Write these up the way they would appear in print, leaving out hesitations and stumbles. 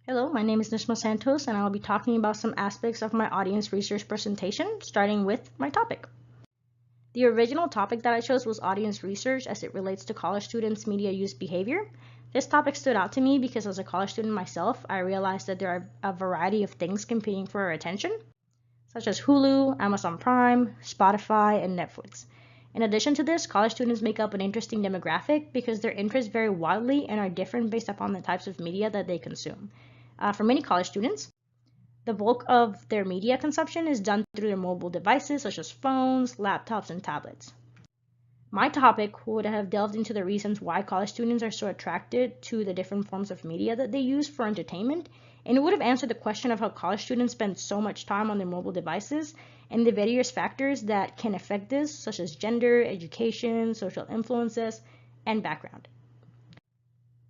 Hello, my name is Nishma Santos, and I'll be talking about some aspects of my audience research presentation, starting with my topic. The original topic that I chose was audience research as it relates to college students' media use behavior. This topic stood out to me because as a college student myself, I realized that there are a variety of things competing for our attention, such as Hulu, Amazon Prime, Spotify, and Netflix. In addition to this, college students make up an interesting demographic because their interests vary wildly and are different based upon the types of media that they consume. For many college students, the bulk of their media consumption is done through their mobile devices such as phones, laptops, and tablets. My topic would have delved into the reasons why college students are so attracted to the different forms of media that they use for entertainment, and it would have answered the question of how college students spend so much time on their mobile devices and the various factors that can affect this, such as gender, education, social influences, and background.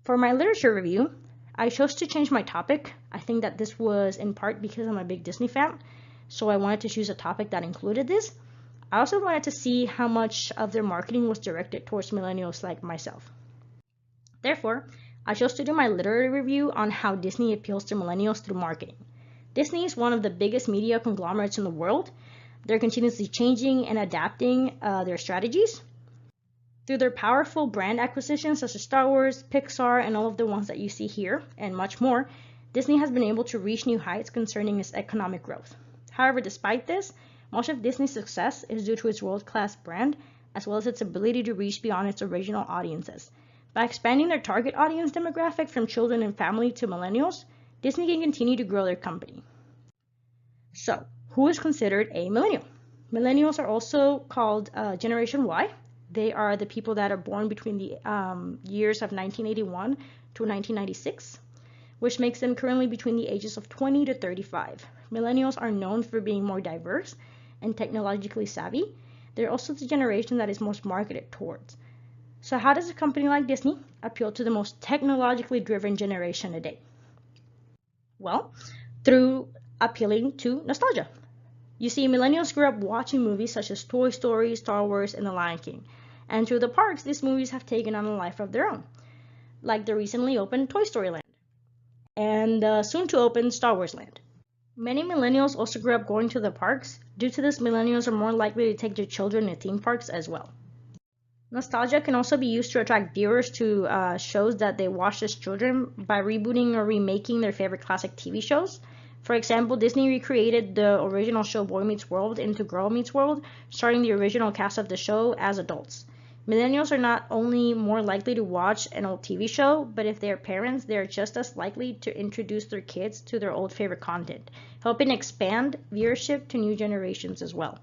For my literature review, I chose to change my topic. I think that this was in part because I'm a big Disney fan, so I wanted to choose a topic that included this. I also wanted to see how much of their marketing was directed towards millennials like myself. Therefore, I chose to do my literary review on how Disney appeals to millennials through marketing. Disney is one of the biggest media conglomerates in the world. They're continuously changing and adapting their strategies. Through their powerful brand acquisitions such as Star Wars, Pixar, and all of the ones that you see here, and much more, Disney has been able to reach new heights concerning its economic growth. However, despite this, much of Disney's success is due to its world-class brand, as well as its ability to reach beyond its original audiences. By expanding their target audience demographic from children and family to millennials, Disney can continue to grow their company. So, who is considered a millennial? Millennials are also called Generation Y. They are the people that are born between the years of 1981 to 1996, which makes them currently between the ages of 20 to 35. Millennials are known for being more diverse and technologically savvy. They're also the generation that is most marketed towards. So how does a company like Disney appeal to the most technologically driven generation today? Well, through appealing to nostalgia. You see, millennials grew up watching movies such as Toy Story, Star Wars, and The Lion King. And through the parks, these movies have taken on a life of their own, like the recently opened Toy Story Land and the soon to open Star Wars Land. Many millennials also grew up going to the parks. Due to this, millennials are more likely to take their children to theme parks as well. Nostalgia can also be used to attract viewers to shows that they watched as children by rebooting or remaking their favorite classic TV shows. For example, Disney recreated the original show Boy Meets World into Girl Meets World, starring the original cast of the show as adults. Millennials are not only more likely to watch an old TV show, but if they're parents, they're just as likely to introduce their kids to their old favorite content, helping expand viewership to new generations as well.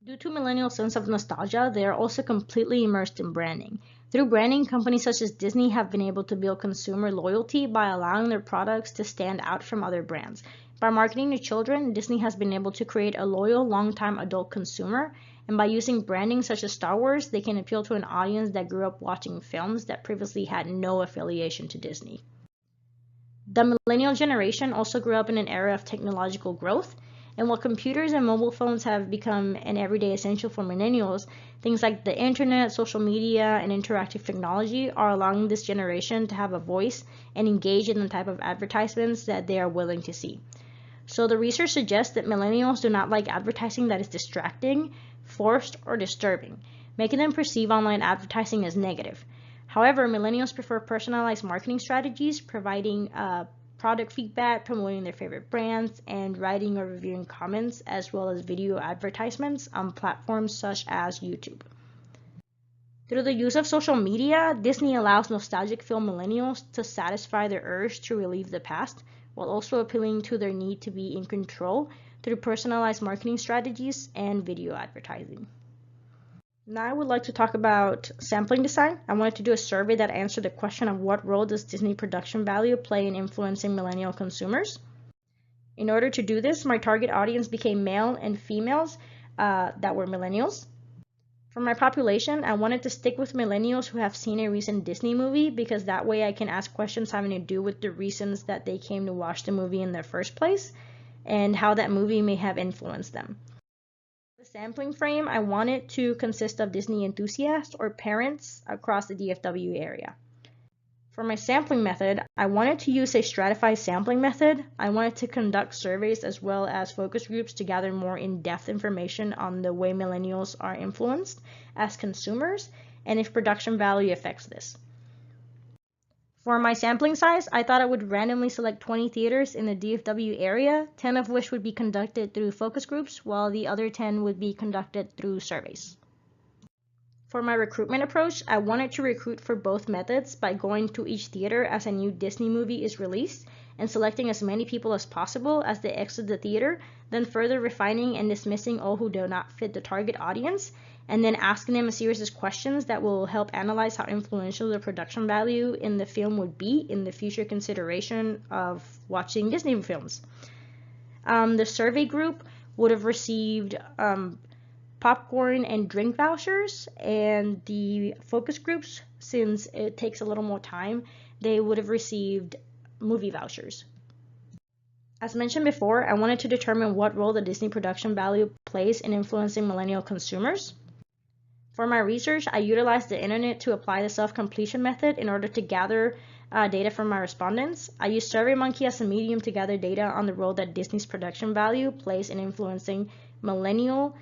Due to millennial sense of nostalgia, they are also completely immersed in branding. Through branding, companies such as Disney have been able to build consumer loyalty by allowing their products to stand out from other brands. By marketing to children, Disney has been able to create a loyal, long-time adult consumer, and by using branding such as Star Wars, they can appeal to an audience that grew up watching films that previously had no affiliation to Disney. The millennial generation also grew up in an era of technological growth, and while computers and mobile phones have become an everyday essential for millennials, things like the internet, social media, and interactive technology are allowing this generation to have a voice and engage in the type of advertisements that they are willing to see. So the research suggests that millennials do not like advertising that is distracting, forced, or disturbing, making them perceive online advertising as negative. However, millennials prefer personalized marketing strategies, providing product feedback, promoting their favorite brands, and writing or reviewing comments, as well as video advertisements on platforms such as YouTube. Through the use of social media, Disney allows nostalgic-filled millennials to satisfy their urge to relive the past, while also appealing to their need to be in control through personalized marketing strategies and video advertising. Now I would like to talk about sampling design. I wanted to do a survey that answered the question of what role does Disney production value play in influencing millennial consumers. In order to do this, my target audience became male and females that were millennials. For my population, I wanted to stick with millennials who have seen a recent Disney movie because that way I can ask questions having to do with the reasons that they came to watch the movie in the first place and how that movie may have influenced them. The sampling frame, I want it to consist of Disney enthusiasts or parents across the DFW area. For my sampling method, I wanted to use a stratified sampling method. I wanted to conduct surveys as well as focus groups to gather more in-depth information on the way millennials are influenced as consumers and if production value affects this. For my sampling size, I thought I would randomly select 20 theaters in the DFW area, 10 of which would be conducted through focus groups, while the other 10 would be conducted through surveys. For my recruitment approach, I wanted to recruit for both methods by going to each theater as a new Disney movie is released and selecting as many people as possible as they exit the theater, then further refining and dismissing all who do not fit the target audience, and then asking them a series of questions that will help analyze how influential the production value in the film would be in the future consideration of watching Disney films. The survey group would have received popcorn and drink vouchers, and the focus groups, since it takes a little more time, they would have received movie vouchers. As mentioned before, I wanted to determine what role the Disney production value plays in influencing millennial consumers. For my research, I utilized the internet to apply the self-completion method in order to gather data from my respondents. I used SurveyMonkey as a medium to gather data on the role that Disney's production value plays in influencing millennial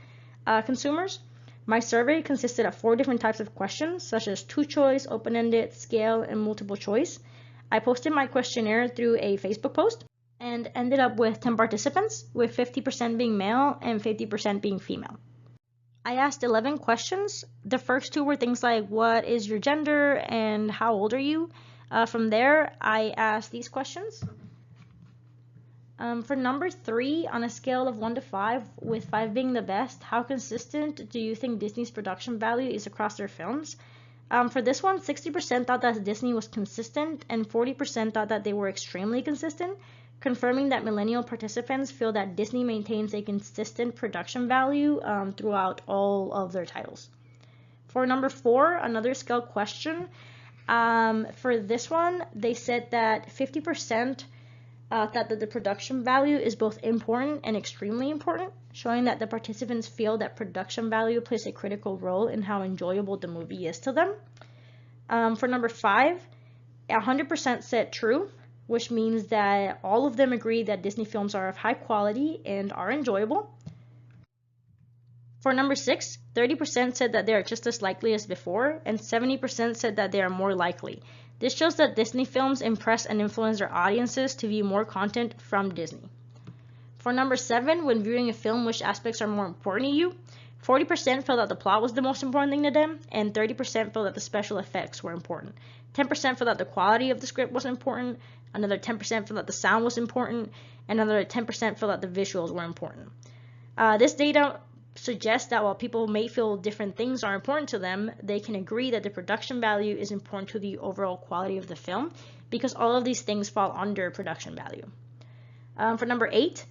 consumers. My survey consisted of 4 different types of questions, such as 2-choice, open-ended, scale, and multiple choice. I posted my questionnaire through a Facebook post and ended up with 10 participants, with 50% being male and 50% being female. I asked 11 questions. The first 2 were things like, what is your gender and how old are you? From there, I asked these questions. For number 3, on a scale of 1 to 5, with 5 being the best, how consistent do you think Disney's production value is across their films? For this one, 60% thought that Disney was consistent and 40% thought that they were extremely consistent, confirming that millennial participants feel that Disney maintains a consistent production value throughout all of their titles. For number 4, another scale question, for this one, they said that 50% that the production value is both important and extremely important, showing that the participants feel that production value plays a critical role in how enjoyable the movie is to them. For number 5, 100% said true, which means that all of them agree that Disney films are of high quality and are enjoyable. For number 6, 30% said that they are just as likely as before, and 70% said that they are more likely. This shows that Disney films impress and influence their audiences to view more content from Disney. For number 7, when viewing a film, which aspects are more important to you? 40% felt that the plot was the most important thing to them, and 30% felt that the special effects were important. 10% felt that the quality of the script was important, another 10% felt that the sound was important, and another 10% felt that the visuals were important. This data suggests that while people may feel different things are important to them, they can agree that the production value is important to the overall quality of the film, because all of these things fall under production value. For number 8,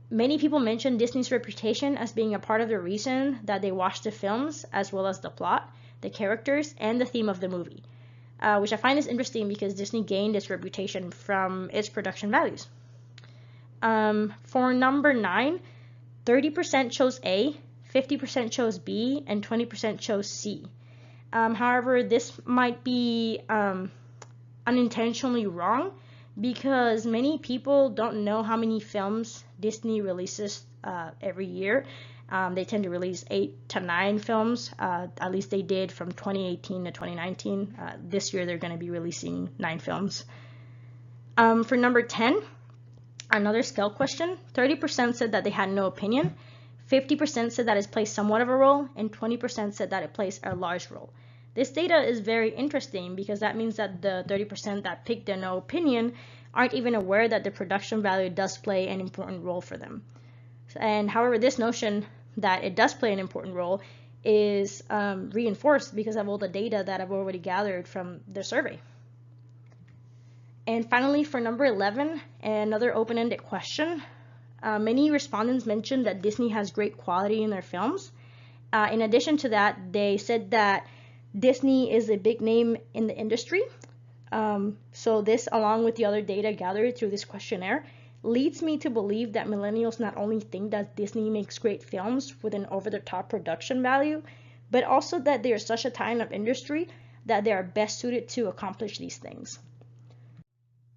many people mention Disney's reputation as being a part of the reason that they watch the films, as well as the plot, the characters, and the theme of the movie, which I find is interesting because Disney gained its reputation from its production values. For number 9, 30% chose A, 50% chose B, and 20% chose C. However, this might be unintentionally wrong because many people don't know how many films Disney releases every year. They tend to release 8 to 9 films, at least they did from 2018 to 2019. This year they're going to be releasing 9 films. For number 10, another scale question, 30% said that they had no opinion, 50% said that it plays somewhat of a role, and 20% said that it plays a large role. This data is very interesting because that means that the 30% that picked a no opinion aren't even aware that the production value does play an important role for them. And however, this notion that it does play an important role is reinforced because of all the data that I've already gathered from the survey. And finally, for number 11, another open-ended question. Many respondents mentioned that Disney has great quality in their films. In addition to that, they said that Disney is a big name in the industry. So this, along with the other data gathered through this questionnaire, leads me to believe that millennials not only think that Disney makes great films with an over-the-top production value, but also that they are such a tight-knit industry that they are best suited to accomplish these things.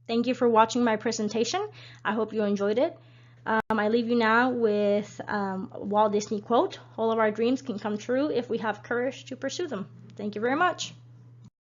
Thank you for watching my presentation. I hope you enjoyed it. I leave you now with a Walt Disney quote: "All of our dreams can come true if we have courage to pursue them." Thank you very much.